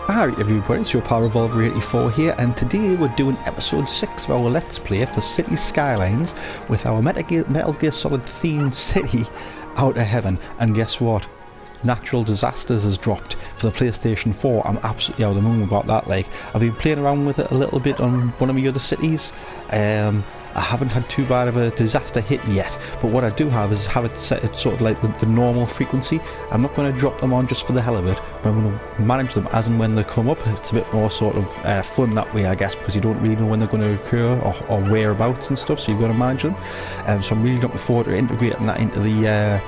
Alright everybody, it's your pal Revolver 84 here, and today we're doing episode 6 of our Let's Play for Cities Skylines with our Metal Gear Solid themed city, Outer Heavan. And guess what? Natural Disasters has dropped for the PlayStation 4. I'm absolutely out of the moon about that. Like, I've been playing around with it a little bit on one of my other cities. I haven't had too bad of a disaster hit yet, but what I do have is have it set at sort of like the normal frequency. I'm not going to drop them on just for the hell of it, but I'm going to manage them as and when they come up. It's a bit more sort of fun that way, I guess, because you don't really know when they're going to occur or whereabouts and stuff, so you've got to manage them. So I'm really looking forward to integrating that into the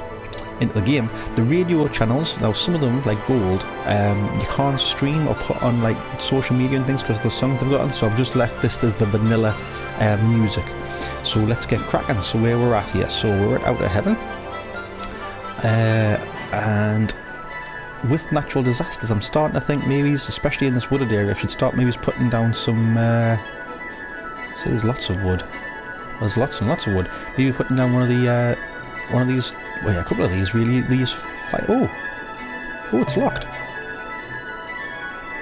game. The radio channels, now some of them, like Gold, you can't stream or put on like social media and things because of the songs they've got on, so I've just left this as the vanilla music. So let's get cracking. So where we're at here, so we're at Outer Heavan, and with natural disasters I'm starting to think maybe, especially in this wooded area, I should start maybe putting down some see, there's lots of wood, there's lots and lots of wood. Maybe putting down one of these, well, yeah, a couple of these really, oh, it's locked.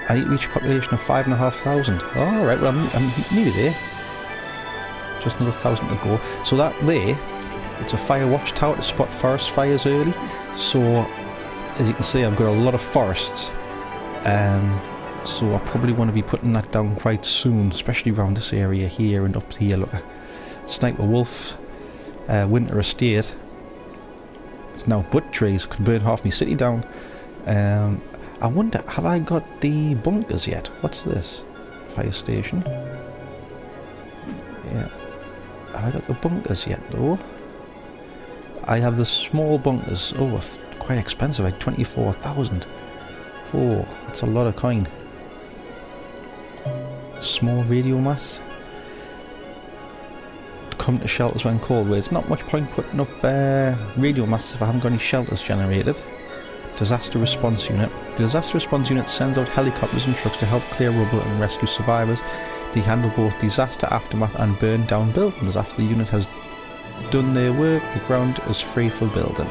I reach a population of 5,500. Alright, well I'm nearly there. Just another 1,000 to go. So that there, it's a fire watchtower to spot forest fires early. So, as you can see, I've got a lot of forests. So I probably want to be putting that down quite soon, especially around this area here and up here. Look, Sniper Wolf, Winter Estate. It's now butt trees, could burn half my city down. I wonder, have I got the bunkers yet? What's this? Fire station. Yeah. Have I got the bunkers yet though? I have the small bunkers. Oh, quite expensive, like 24,000. Oh, that's a lot of coin. Small radio masts. Come to shelters when called. Where it's not much point putting up radio masts if I haven't got any shelters generated. Disaster response unit. The disaster response unit sends out helicopters and trucks to help clear rubble and rescue survivors. They handle both disaster aftermath and burn down buildings. After the unit has done their work, the ground is free for building.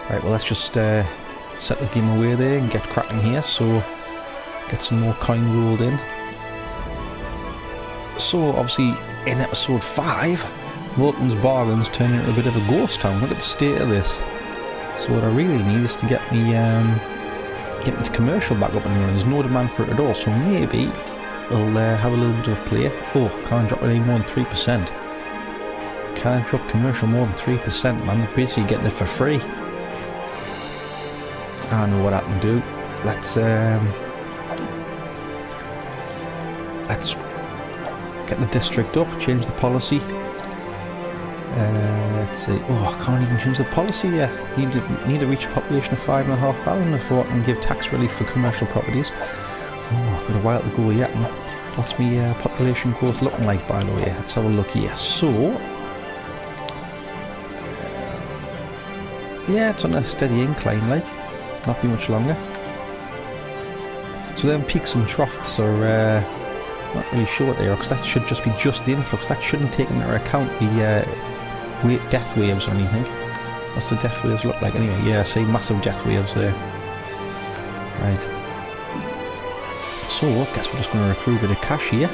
Right, well let's just set the game away there and get cracking here. So get some more coin rolled in. So obviously in episode 5, Vulcan's bargains turn into a bit of a ghost town. Look at the state of this. So what I really need is to get me to commercial back up and running. There's no demand for it at all, so maybe we'll have a little bit of play. Oh, can't drop it any more than 3%. Can't drop commercial more than 3%, man. They're basically getting it for free. I know what I can do. Let's get the district up, change the policy. Let's see. Oh, I can't even change the policy yet. Need to reach a population of 5,500 before I can give tax relief for commercial properties. Oh, I've got a while to go yet. What's my population growth looking like, by the way? Let's have a look here. So, yeah, it's on a steady incline, like. Not be much longer. So then peaks and troughs are not really sure what they are, because that should just be just the influx. That shouldn't take into account the death waves or anything. What's the death waves look like anyway? Yeah, I see massive death waves there. Right. So, I guess we're just going to recruit a bit of cash here.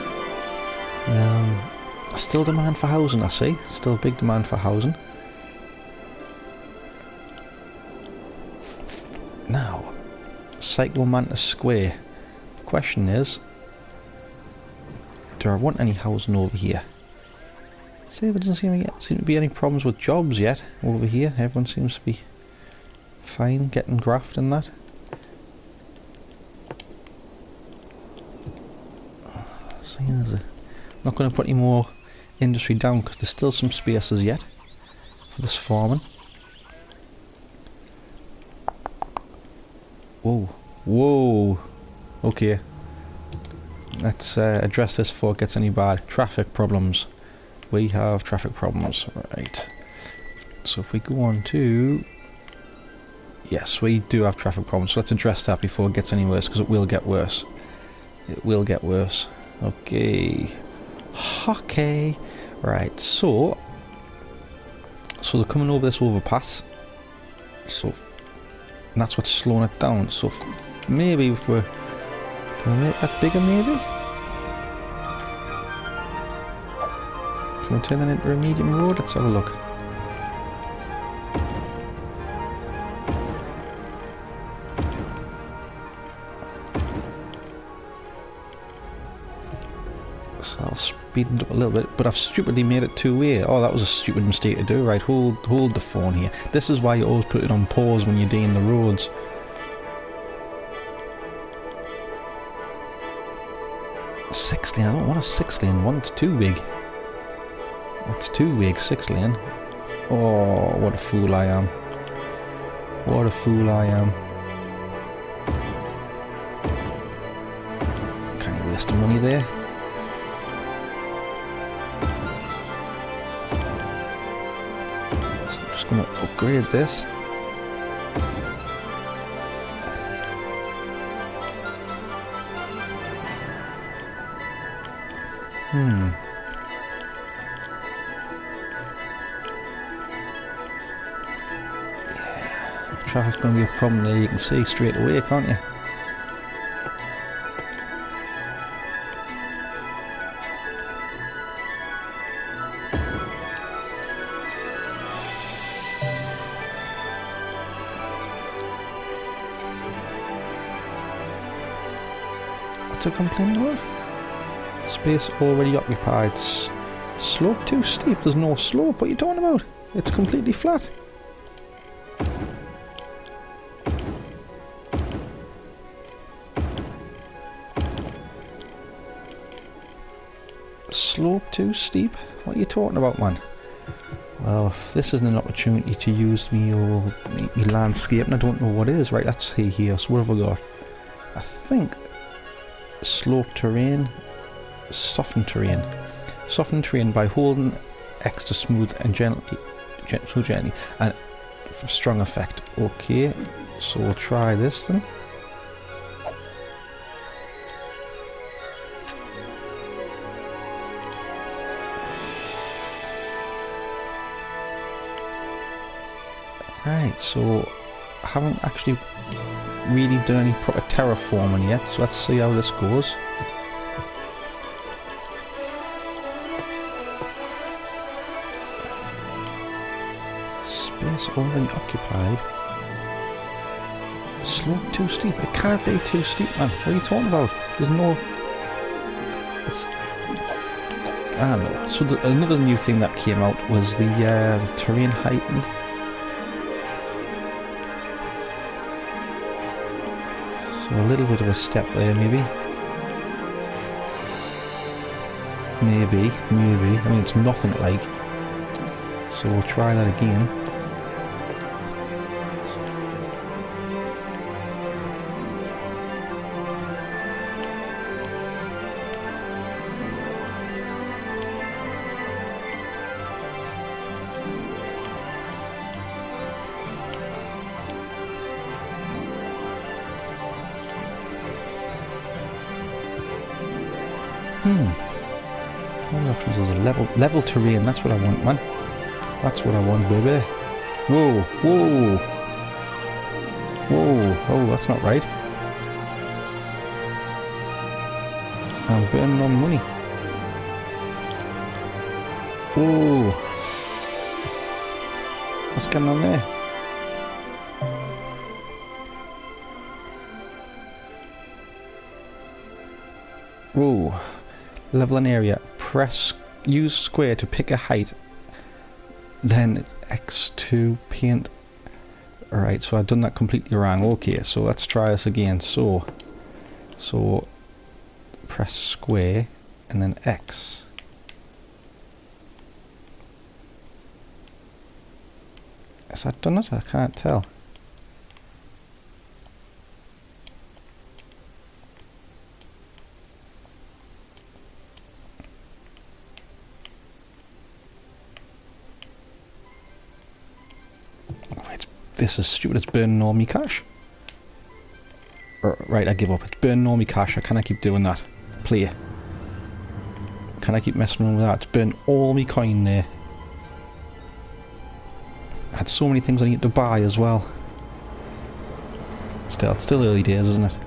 Still demand for housing, I see. Still big demand for housing. Now, Cycle Mantis Square. The question is, do I want any housing over here? See, there doesn't seem to be any problems with jobs yet over here. Everyone seems to be fine getting graft and that. See, I'm not going to put any more industry down because there's still some spaces yet for this farming. Whoa, whoa. Okay, let's address this before it gets any bad. Traffic problems. We have traffic problems, right. So if we go on to... Yes, we do have traffic problems, so let's address that before it gets any worse, because it will get worse. It will get worse. Okay. Okay. Right, so they're coming over this overpass. So And that's what's slowing it down. So maybe if we're... Can we make that bigger maybe? Can we turn it into a medium road? Let's have a look. So I'll speed it up a little bit, but I've stupidly made it two-way. Oh, that was a stupid mistake to do. Right, hold the phone here. This is why you always put it on pause when you're doing the roads. Six lane, I don't want a 6-lane one, it's too big. That's too big, 6-lane. Oh, what a fool I am. What a fool I am. Can't you waste the money there? So I'm just going to upgrade this. Traffic's going to be a problem there, you can see straight away, can't you? What's it complaining about? Space already occupied. Slope too steep. There's no slope. What are you talking about? It's completely flat. Slope too steep? What are you talking about, man? Well, if this isn't an opportunity to use me landscape, and I don't know what is. Right, let's see here. So what have I got? I think slope terrain, softened terrain. Softened terrain by holding X to smooth and gently, and for strong effect. Okay, so we'll try this then. Right, so I haven't actually really done any proper terraforming yet, so let's see how this goes. Space already occupied. Slope too steep. It can't be too steep, man. What are you talking about? There's no... It's... I don't know. So another new thing that came out was the terrain heightened. So a little bit of a step there, maybe. Maybe. I mean, it's nothing like. So we'll try that again. What options is a level terrain? That's what I want, man. That's what I want, baby. Whoa, whoa, whoa! Oh, that's not right. I'm burning on money. Whoa! What's going on there? Whoa! Level an area. Use square to pick a height. Then X to paint. Alright, so I've done that completely wrong. Okay, so let's try this again. So press square and then X. Has that done it? I can't tell. This is stupid, it's burning all my cash. Right, I give up. It's burning all my cash. I cannot keep doing that. Play. Can I keep messing around with that? It's burning all my coin there. I had so many things I need to buy as well. Still early days, isn't it?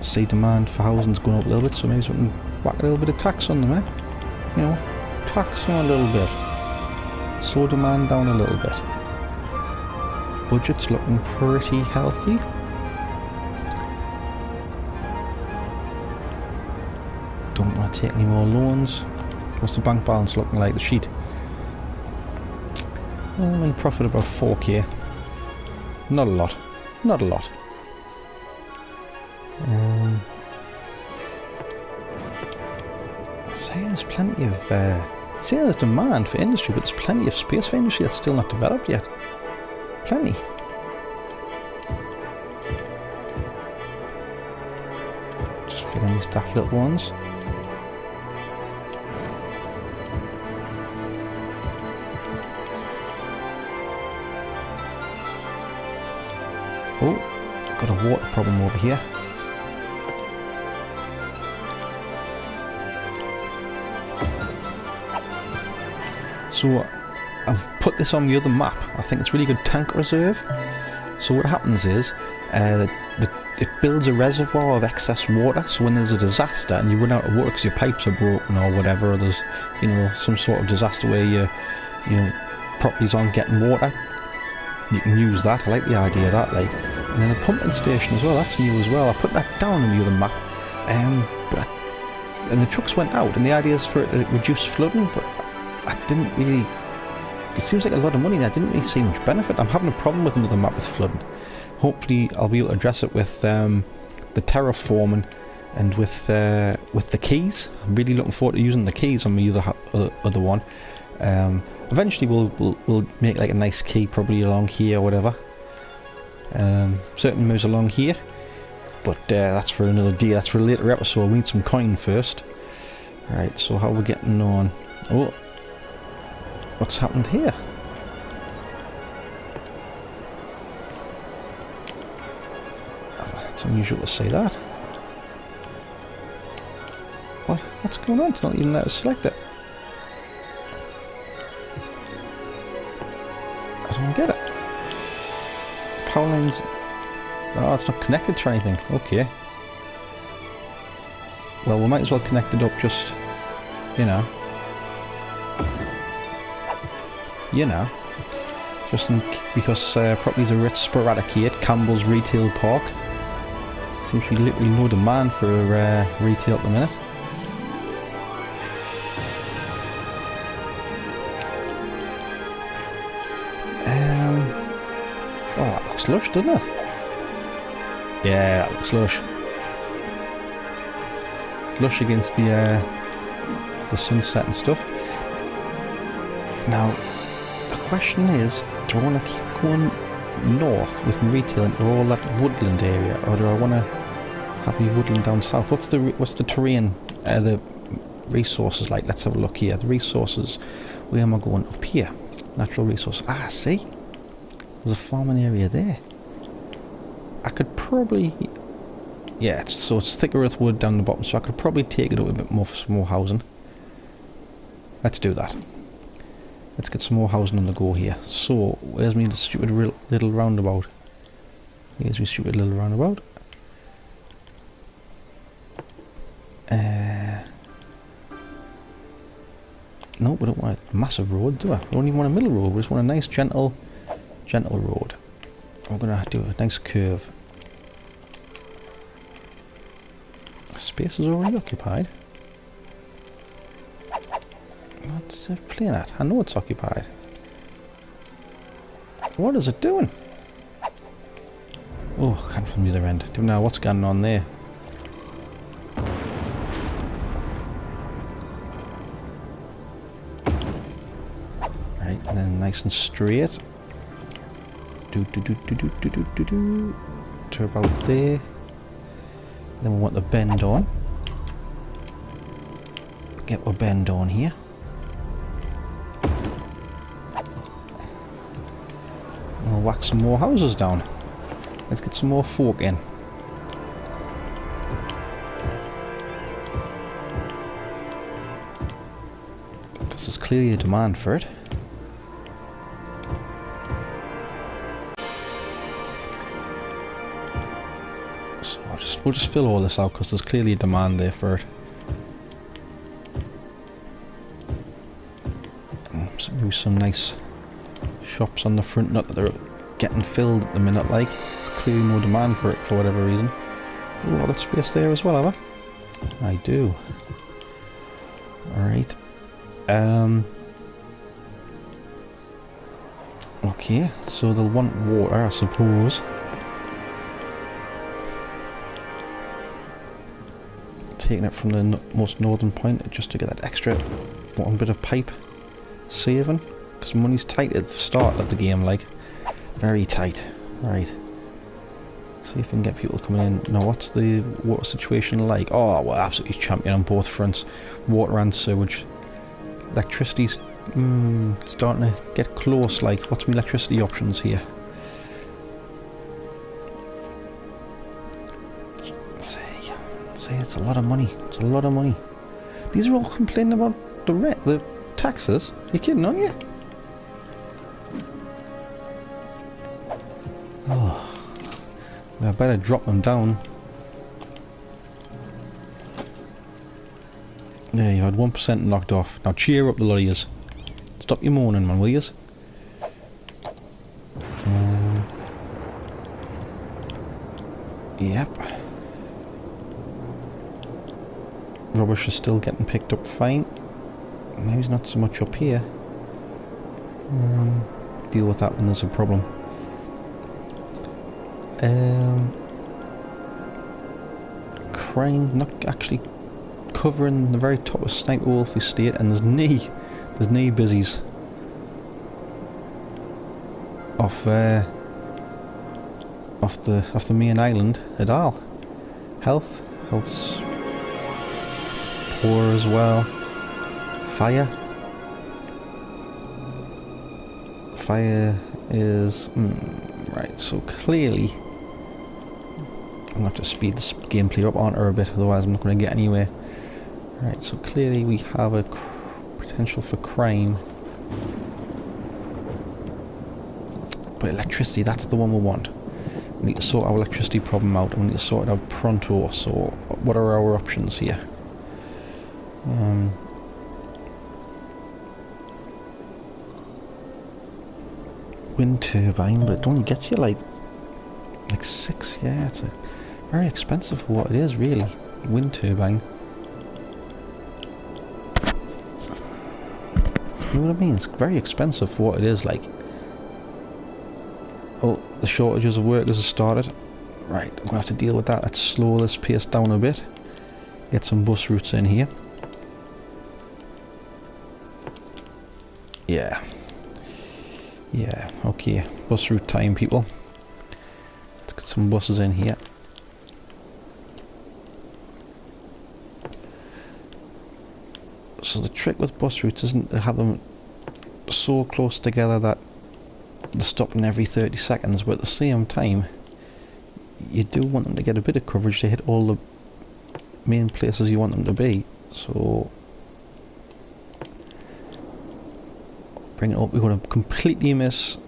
See, demand for housing's going up a little bit, so maybe we can whack a little bit of tax on them, eh? You know, tax them a little bit. Slow demand down a little bit. Budget's looking pretty healthy. Don't want to take any more loans. What's the bank balance looking like? The sheet. I'm in profit about 4k. Not a lot. Not a lot. Say there's plenty of say there's demand for industry, but there's plenty of space for industry that's still not developed yet. Plenty. Just fill in these daft little ones. Oh, got a water problem over here. So I've put this on the other map. I think it's really good tank reserve. So what happens is it builds a reservoir of excess water, so when there's a disaster and you run out of water because your pipes are broken or whatever, or there's, you know, some sort of disaster where your properties aren't getting water, you can use that. I like the idea of that, like. And then a pumping station as well, that's new as well. I put that down on the other map, and the trucks went out, and the idea is for it to reduce flooding, but I didn't really. It seems like a lot of money, and I didn't really see much benefit. I'm having a problem with another map with flooding. Hopefully, I'll be able to address it with the terraforming and with the keys. I'm really looking forward to using the keys on the other one. Eventually, we'll make like a nice key, probably along here or whatever. Certainly moves along here, but that's for another day. That's for a later episode. We need some coin first. Right. So how are we getting on? Oh. What's happened here? It's unusual to say that. What's going on? It's not even let us select it. I don't get it. Power lines. Oh, it's not connected to anything. Okay. Well, we might as well connect it up just, you know. Just because properties are a bit sporadic here at Campbell's Retail Park. Seems to be literally no demand for retail at the minute. Oh, that looks lush, doesn't it? Yeah, that looks lush. Lush against the sunset and stuff. Now, the question is, do I want to keep going north with retail into all that woodland area, or do I want to have the woodland down south? What's the terrain, the resources like? Let's have a look here. The resources, where am I going? Up here. Natural resource. Ah, see? There's a farming area there. I could probably... Yeah, it's thicker earthwood down the bottom, so I could probably take it up a bit more for some more housing. Let's do that. Let's get some more housing on the go here. So, where's me stupid little roundabout? Here's my stupid little roundabout. No, we don't want a massive road, do I? We don't even want a middle road. We just want a nice, gentle road. We're going to do a nice curve. Space is already occupied. What's it playing at? I know it's occupied. What is it doing? Oh, I can't from the other end. Don't know what's going on there. Right, and then nice and straight. To about there. Then we want the bend on. Get our bend on here. We'll whack some more houses down. Let's get some more folk in. Because there's clearly a demand for it. So we'll just fill all this out because there's clearly a demand there for it. So maybe some nice shops on the front, not that they're getting filled at the minute, like. There's clearly no demand for it for whatever reason. Ooh, I've got space there as well, have I? I do. Alright. Okay, so they'll want water, I suppose. Taking it from the most northern point just to get that extra one bit of pipe saving. Because money's tight at the start of the game, like. Very tight. Right. See if we can get people coming in. Now, what's the water situation like? Oh, we're absolutely champion on both fronts. Water and sewage. Electricity's starting to get close, like. What's my electricity options here? See, it's a lot of money. It's a lot of money. These are all complaining about the rent, the taxes. You're kidding, aren't you? Oh, I better drop them down. There, you had 1% knocked off. Now cheer up, the lot of yous. Stop your moaning, man, will yous? Yep. Rubbish is still getting picked up fine. Maybe not so much up here. Deal with that when there's a problem. Crime not actually covering the very top of Sniper Wolf Estate, and there's knee busies off the main island at all. Health's poor as well. Fire is right. So clearly, I'm going to have to speed this gameplay up on her a bit, otherwise I'm not going to get anywhere. Right. So clearly we have a potential for crime, but electricity, that's the one we want. We need to sort our electricity problem out, and we need to sort it out pronto. So what are our options here? Wind turbine, but it only gets you like 6. Yeah, it's very expensive for what it is, really. Wind turbine. You know what I mean? It's very expensive for what it is, like. Oh, the shortages of workers have started. Right, I'm gonna have to deal with that. Let's slow this pace down a bit. Get some bus routes in here. Yeah, okay. Bus route time, people. Let's get some buses in here. So the trick with bus routes isn't to have them so close together that they're stopping every 30 seconds, but at the same time, you do want them to get a bit of coverage to hit all the main places you want them to be. So bring it up. We're going to completely miss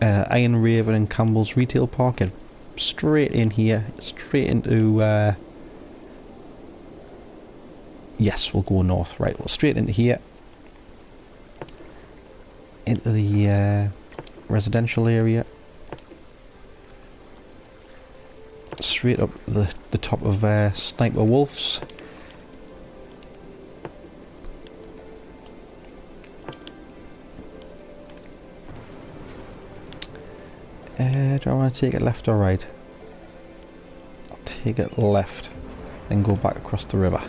Outer Heavan and Campbell's Retail Park, and straight in here, straight into yes, we'll go north. Right, well, straight into here, into the residential area, straight up the top of Sniper Wolf's. Do I want to take it left or right? I'll take it left, then go back across the river.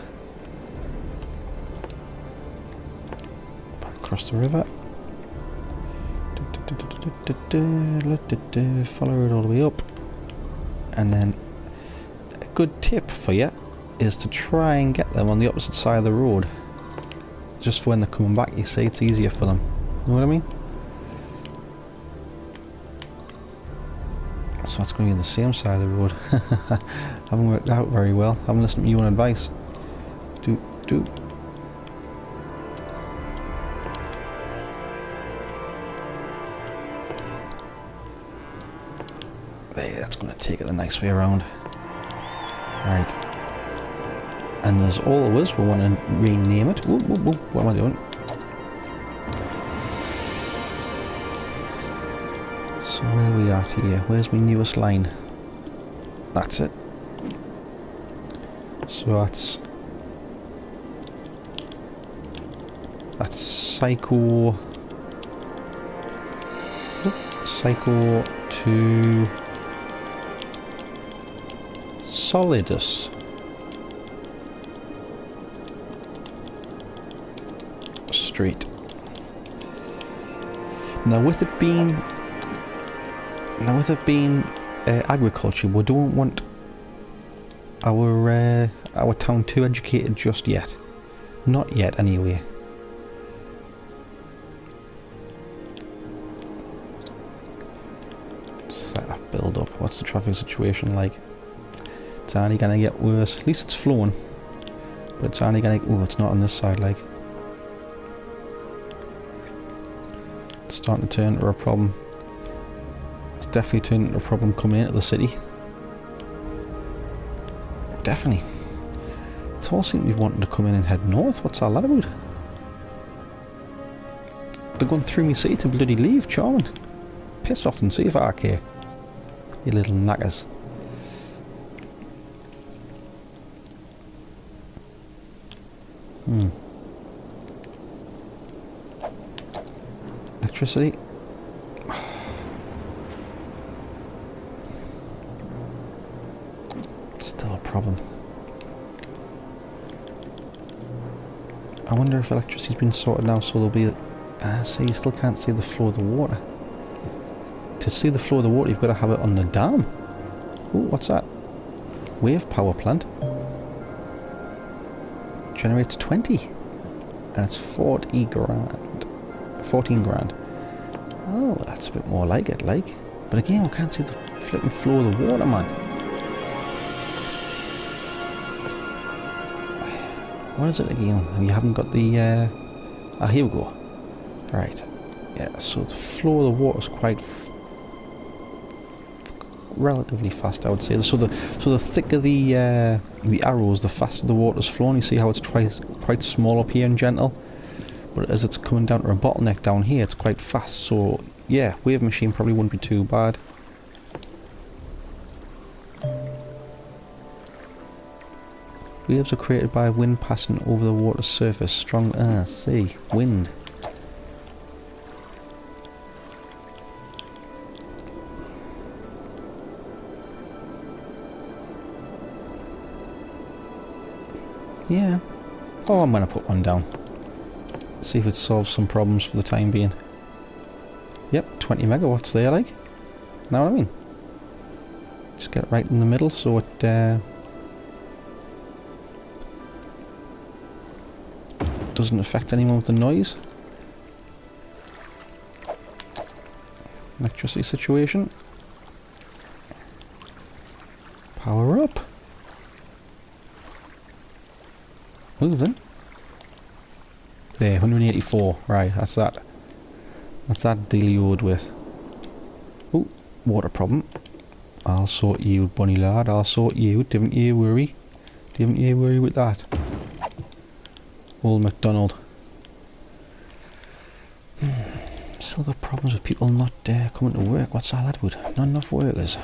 Back across the river. Follow it all the way up. And then a good tip for you is to try and get them on the opposite side of the road. Just for when they're coming back, you see, it's easier for them. You know what I mean? So that's going to be on the same side of the road. Haven't worked out very well. Haven't listened to your own advice. Do. There, that's going to take it the nice way around. Right. And as always, we want to rename it. Whoop, whoop, whoop. What am I doing? So where are we at here? Where's my newest line? That's it. So that's Psycho to Solidus Street. Now with it being agriculture, we don't want our town too educated just yet. Not yet, anyway. Set up, build up. What's the traffic situation like? It's only gonna get worse. At least it's flowing, but it's only gonna. Oh, it's not on this side. Like, it's starting to turn into a problem. It's definitely turning into a problem coming into the city. Definitely. It's all seem to be wanting to come in and head north. What's all that about? They're going through me city to bloody leave, charming. Piss off and see if I care. You little knackers. Electricity. Still a problem. I wonder if electricity's been sorted now, so there'll be... see, you still can't see the flow of the water. To see the flow of the water, you've got to have it on the dam. Ooh, what's that? Wave power plant. Generates 20. And it's 40 grand. 14 grand. Oh, that's a bit more like it, like. But again, I can't see the flipping flow of the water, man. What is it again? You haven't got the... ah, here we go. Right. Yeah, so the flow of the water is quite... relatively fast, I would say. So the thicker the arrows, the faster the water's flowing. You see how it's quite small up here and gentle, but as it's coming down to a bottleneck down here, it's quite fast. So yeah, wave machine probably wouldn't be too bad. Waves are created by wind passing over the water's surface. Strong sea wind. Yeah. Oh, I'm gonna put one down. See if it solves some problems for the time being. Yep, 20 megawatts there, like. Know what I mean? Just get it right in the middle so it doesn't affect anyone with the noise. Electricity situation. Power up. Moving. There, 184. Right, that's that. That's that dealioed with. Oh, water problem. I'll sort you, bunny lad. I'll sort you. Don't you worry. Don't you worry with that. Old MacDonald. Still got problems with people not coming to work. What's all that about? Not enough workers.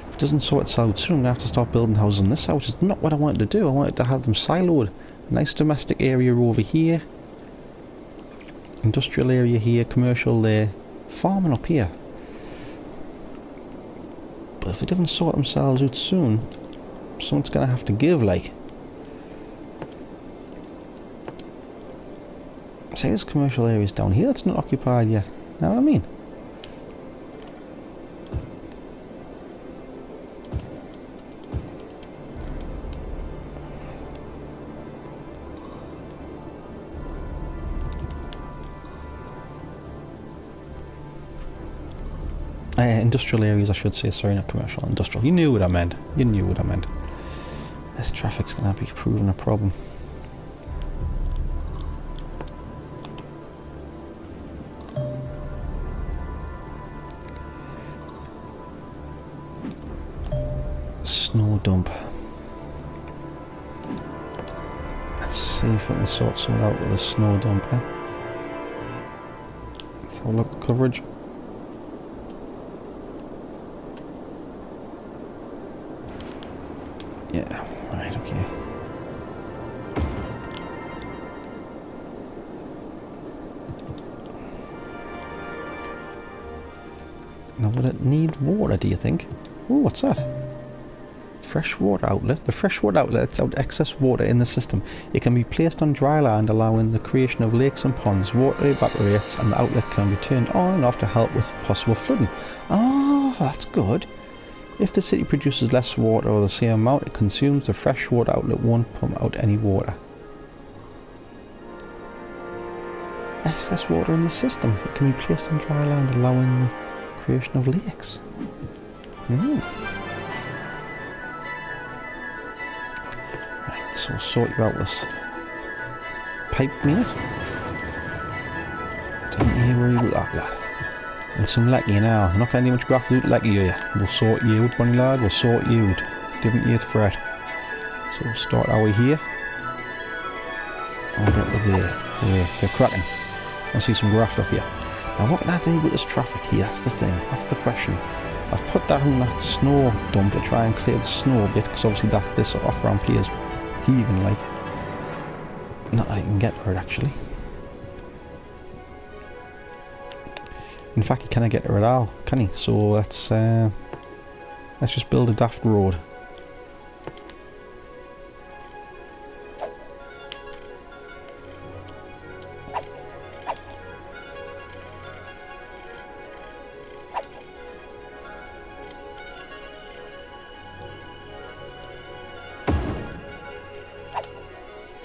If it doesn't sort itself out soon, I'm going to have to start building houses in this house. It's not what I wanted to do. I wanted to have them siloed. Nice domestic area over here. Industrial area here. Commercial there. Farming up here. But if they don't sort themselves out soon, someone's going to have to give, like. Say there's commercial areas down here that's not occupied yet. Know what I mean? Industrial areas, I should say. Sorry, not commercial. Industrial. You knew what I meant. You knew what I meant. This traffic's going to be proving a problem. Snow dump. see if we can sort something out with a snow dumper. Let's have a look at the coverage. Yeah, right, okay. Now, would it need water, do you think? Oh, what's that? Freshwater outlet. The freshwater outlet lets out excess water in the system. It can be placed on dry land, allowing the creation of lakes and ponds. Water evaporates and the outlet can be turned on and off to help with possible flooding. Oh, that's good. If the city produces less water or the same amount it consumes, the freshwater outlet won't pump out any water. Excess water in the system. It can be placed on dry land, allowing the creation of lakes. Right, so we'll sort you out this pipe, mate. Don't you worry about that, lad. And some lecky now. You're not getting much graft loot lecky, are you? We'll sort you out, bunny lad. We'll sort you out. Giving you the threat. So we'll start our way here. I'll get to there. Yeah, they're cracking. I'll see some graft off here. Now what can I do with this traffic here? That's the thing. That's the question. I've put that on that snow dump to try and clear the snow a bit, because obviously this off ramp here is heaving like. Not that I can get to it actually. In fact, he can't get to it at all, can he? So let's just build a daft road.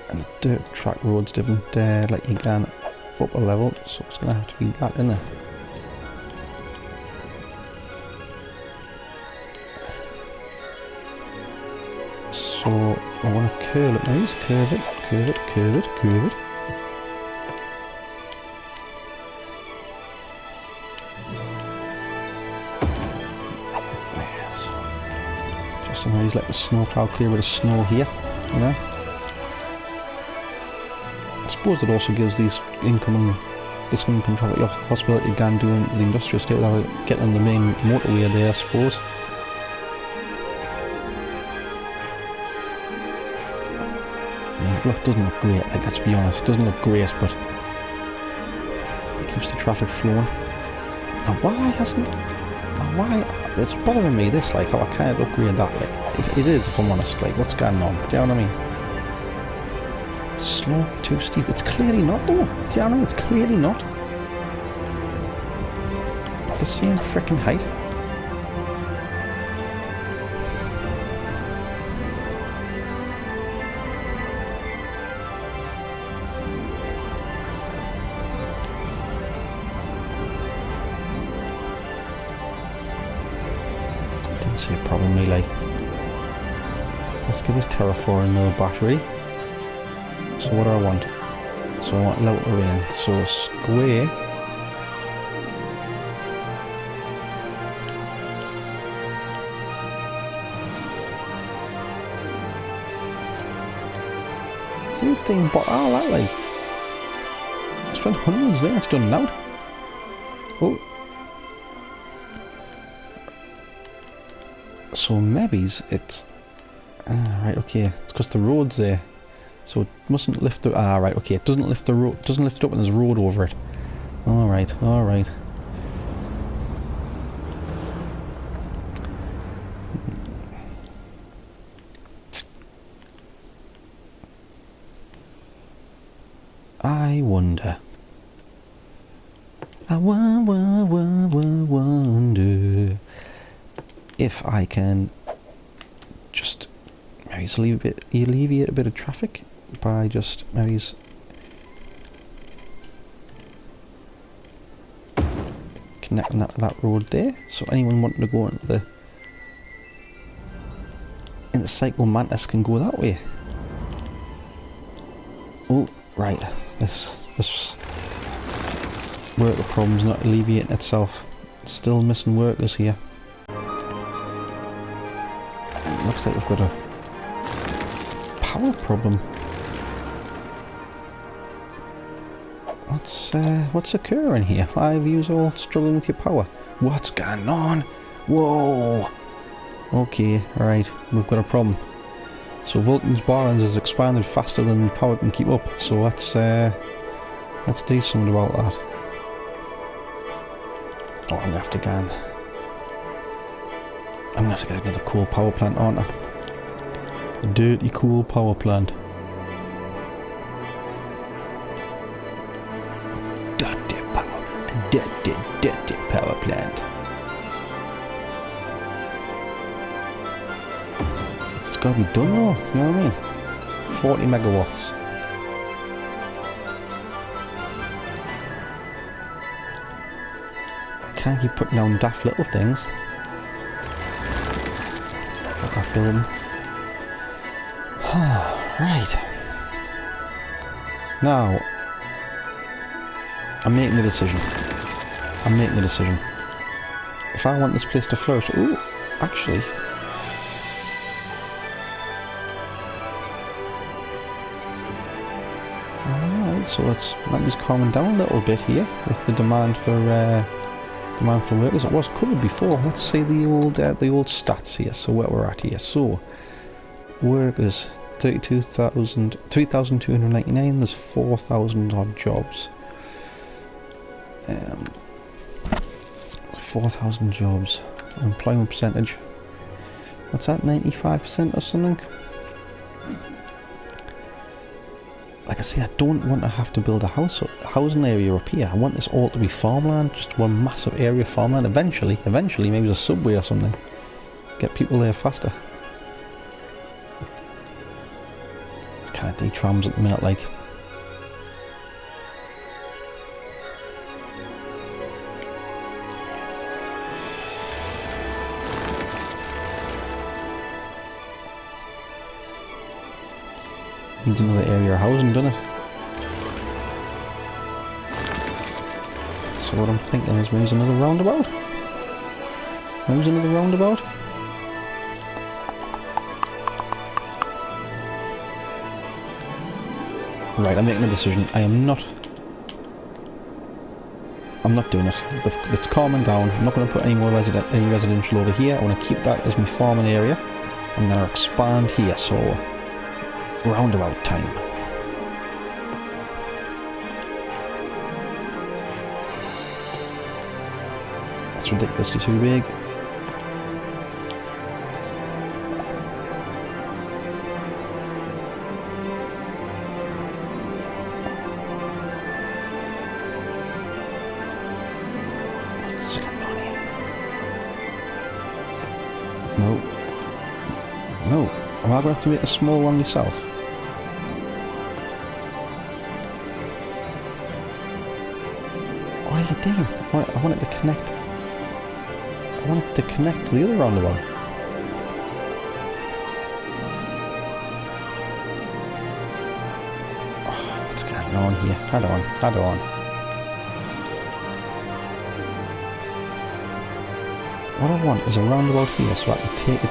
And dirt track roads didn't let you get up a level, so it's going to have to be that, isn't it? So I want to curl it, nice, curve it, curve it, curve it, curve it. Yes. Just a nice, let the snow cloud clear with the snow here, you know. I suppose it also gives these incoming traffic the possibility of going doing the industrial estate without getting on the main motorway there, I suppose. Look, doesn't look great, like, let's be honest, it doesn't look great, but it keeps the traffic flowing. And why hasn't, it's bothering me this, like, how I can't upgrade that, like, it is, if I'm honest, like, what's going on, do you know what I mean? Slope, too steep, it's clearly not though, do you know, it's clearly not. It's the same freaking height. See a problem me, like. Let's give this terraform another battery. So what do I want? So I want low terrain. So a square. See, it's doing but all that, like. I spent hundreds there, it's done now. Oh. So maybe it's right, okay, it's because the road's there, so it mustn't lift the right, okay, it doesn't lift the road, doesn't lift it up when there's a road over it. All right. I wonder if I can just maybe alleviate a bit of traffic by just maybe connecting that road there, so anyone wanting to go into the Psycho Mantis can go that way. Oh, right, this worker problem's not alleviating itself. Still missing workers here. Looks like we've got a power problem. What's occurring here? Why are you all struggling with your power? What's going on? Whoa! Okay, right, we've got a problem. So Vulcan's Barons has expanded faster than the power can keep up, so let's do something about that. Oh, I'm gonna have to get another coal power plant, aren't I? A dirty coal power plant. Dirty power plant. Dirty power plant. It's gotta be done though, you know what I mean? 40 megawatts. I can't keep putting down daft little things. Got that building. Right. Now, I'm making the decision. If I want this place to flourish... Ooh, actually... Alright, so let me calm down a little bit here with the demand for workers. It was covered before. Let's see the old stats here. So where we're at here. So workers, 3,299. There's 4,000 odd jobs. 4,000 jobs. Employment percentage. What's that? 95% or something. Like I say, I don't want to have to build a housing area up here. I want this all to be farmland, just one massive area of farmland. Eventually, maybe a subway or something. Get people there faster. Can't do trams at the minute, like. Needs another area of housing, doesn't it? So what I'm thinking is maybe another roundabout? Right, I'm making a decision. I'm not doing it. It's calming down. I'm not going to put any more residential over here. I want to keep that as my farming area. I'm going to expand here, so roundabout time. That's ridiculously too big. What's going on here? No. Am I going to have to make a small one myself? What are you doing? I want it to connect. I want it to connect to the other roundabout. Oh, what's going on here? Hold on. What I want is a roundabout here so I can take it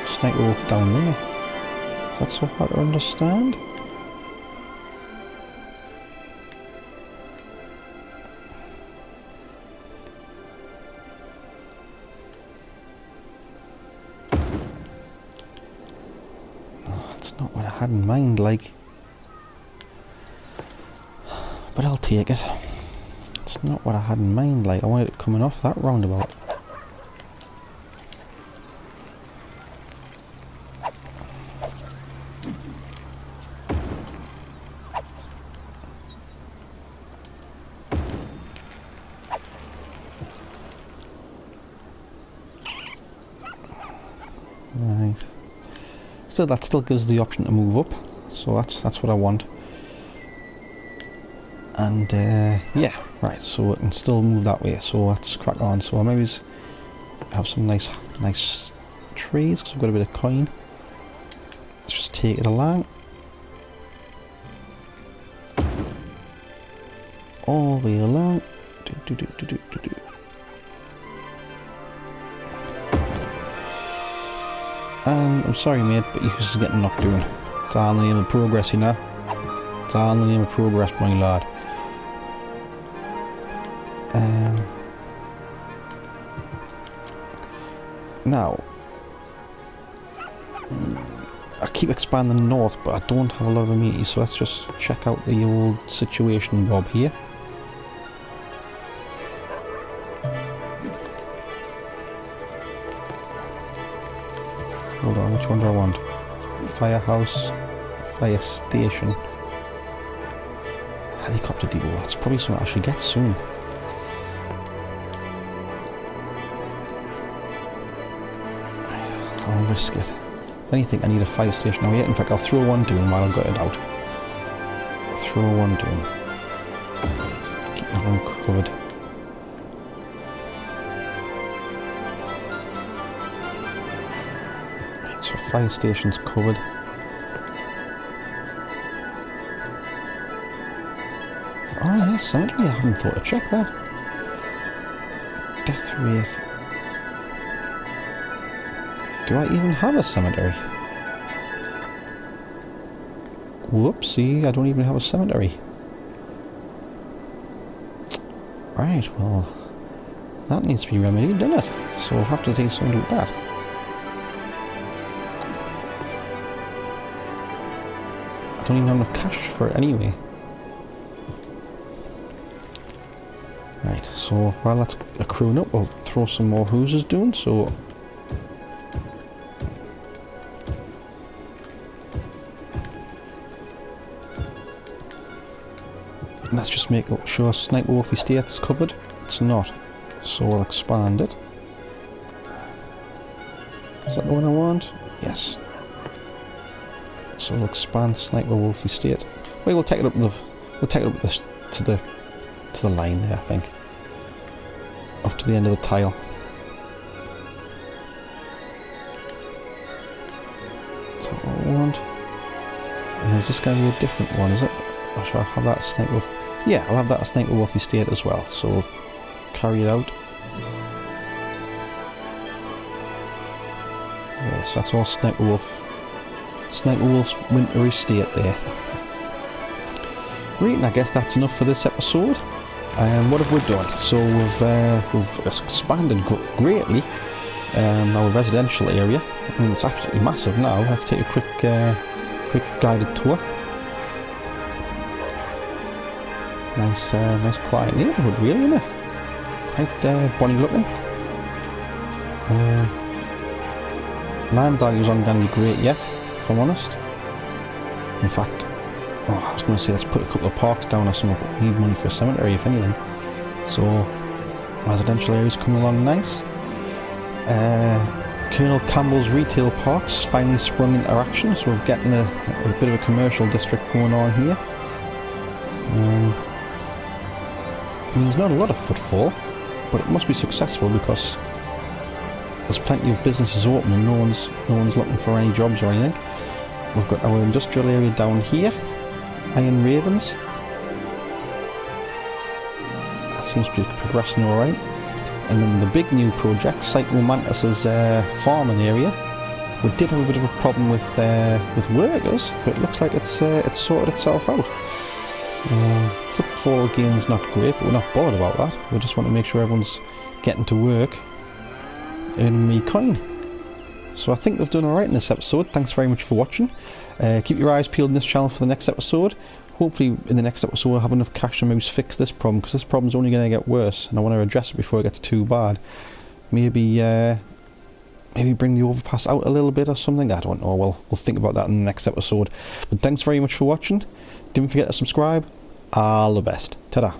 snake off down there. Is that so hard to understand? Not what I had in mind, like, but I'll take it. It's not what I had in mind, like, I wanted it coming off that roundabout. Right. So that still gives the option to move up, so that's what I want. And yeah, right, so it can still move that way, so let's crack on. So I maybe have some nice trees, because I've got a bit of coin. Let's just take it along. All the way along. I'm sorry mate, but you're just getting knocked down. It's all in the name of progress, you know. It's all in the name of progress, my lad. Now, I keep expanding north, but I don't have a lot of amenities, so let's just check out the old situation Bob here. Hold on, which one do I want? Firehouse, fire station, helicopter depot. That's probably something I should get soon. I'll risk it. If anything, I need a fire station now. Yeah, in fact, I'll throw one down while I've got it out. I'll throw one down. Keep everyone covered. Right, so fire station's covered. Oh yes, cemetery. I haven't thought to check that. Death rate. Do I even have a cemetery? Whoopsie, I don't even have a cemetery. Right, well, that needs to be remedied, doesn't it? So we'll have to do something with that. I don't even have enough cash for it anyway. Right, so while that's accruing up, we'll throw some more houses down, so... Let's just make sure Sniper Wolf Estate's covered. It's not, so we'll expand it. Is that the one I want? Yes. So we'll expand Sniper Wolf Estate. Wait, we'll take it up to the line there, I think. Up to the end of the tile. Is that what I want? And is this going to be a different one, is it? Or shall I have that Sniper Wolf? Yeah, I'll have that Sniper Wolf Estate as well, so we'll carry it out. Yeah, so that's all Sniper Wolf's winter estate there. Right, and I guess that's enough for this episode. What have we done? So we've expanded greatly our residential area. I mean, it's absolutely massive now. Let's take a quick guided tour. Nice quiet neighbourhood, really, isn't it? Quite bonny looking. Land values aren't going to be great yet, if I'm honest. In fact, I was going to say let's put a couple of parks down or something, but we need money for a cemetery, if anything. So, residential areas coming along nice. Colonel Campbell's retail parks finally sprung into action, so we're getting a bit of a commercial district going on here. I mean, there's not a lot of footfall, but it must be successful because there's plenty of businesses open and no one's looking for any jobs or anything. We've got our industrial area down here, Iron Ravens. That seems to be progressing alright. And then the big new project, Psycho Mantis's farming area. We did have a bit of a problem with workers, but it looks like it's sorted itself out. Footfall gain's not great, but we're not bothered about that. We just want to make sure everyone's getting to work earning me coin. So I think we've done alright in this episode. Thanks very much for watching. Keep your eyes peeled in this channel for the next episode. Hopefully in the next episode I'll have enough cash to maybe fix this problem, because this problem's only going to get worse and I want to address it before it gets too bad. Maybe bring the overpass out a little bit or something. I don't know. We'll think about that in the next episode. But thanks very much for watching. Don't forget to subscribe. All the best. Ta-da.